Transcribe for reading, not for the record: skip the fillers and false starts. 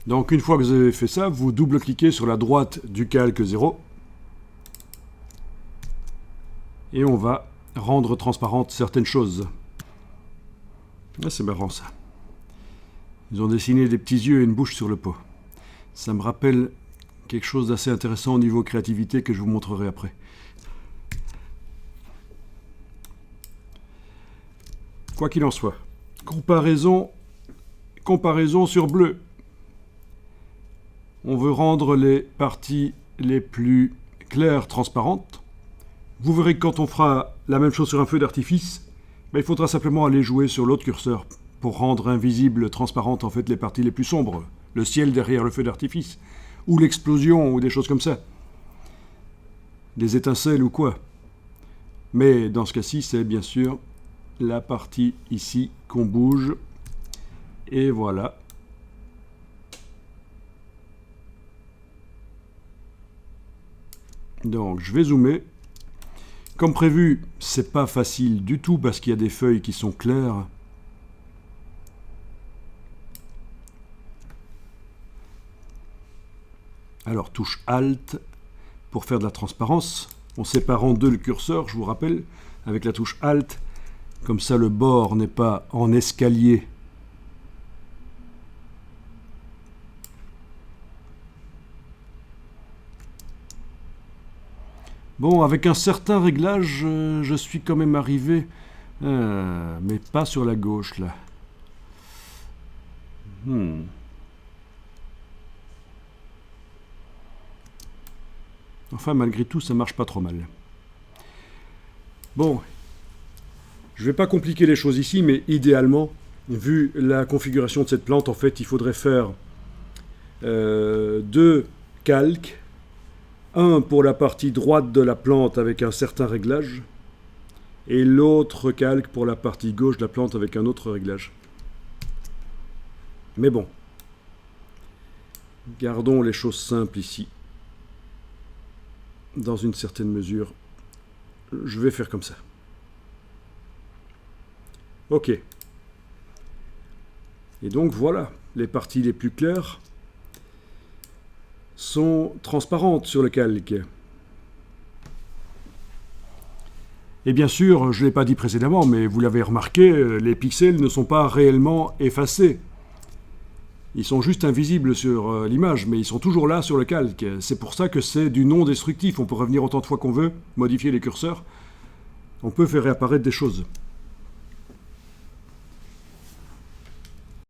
Donc une fois que vous avez fait ça, vous double-cliquez sur la droite du calque 0 et on va rendre transparentes certaines choses. Ah, c'est marrant ça. Ils ont dessiné des petits yeux et une bouche sur le pot. Ça me rappelle quelque chose d'assez intéressant au niveau créativité que je vous montrerai après. Quoi qu'il en soit, comparaison sur bleu. On veut rendre les parties les plus claires transparentes. Vous verrez que quand on fera la même chose sur un feu d'artifice, il faudra simplement aller jouer sur l'autre curseur pour rendre invisibles, transparentes en fait les parties les plus sombres, le ciel derrière le feu d'artifice, ou l'explosion, ou des choses comme ça. Des étincelles ou quoi. Mais dans ce cas-ci, c'est bien sûr la partie ici qu'on bouge. Et voilà. Donc je vais zoomer. Comme prévu, c'est pas facile du tout parce qu'il y a des feuilles qui sont claires. Alors touche Alt pour faire de la transparence. On sépare en deux le curseur, je vous rappelle, avec la touche Alt. Comme ça le bord n'est pas en escalier. Bon, avec un certain réglage, je suis quand même arrivé, mais pas sur la gauche, là. Enfin, malgré tout, ça marche pas trop mal. Bon, je vais pas compliquer les choses ici, mais idéalement, vu la configuration de cette plante, en fait, il faudrait faire deux calques. Un pour la partie droite de la plante avec un certain réglage, et l'autre calque pour la partie gauche de la plante avec un autre réglage. Mais bon, gardons les choses simples ici. Dans une certaine mesure, je vais faire comme ça. Ok. Et donc voilà, les parties les plus claires sont transparentes sur le calque. Et bien sûr, je ne l'ai pas dit précédemment, mais vous l'avez remarqué, les pixels ne sont pas réellement effacés. Ils sont juste invisibles sur l'image, mais ils sont toujours là sur le calque. C'est pour ça que c'est du non destructif. On peut revenir autant de fois qu'on veut, modifier les curseurs. On peut faire réapparaître des choses.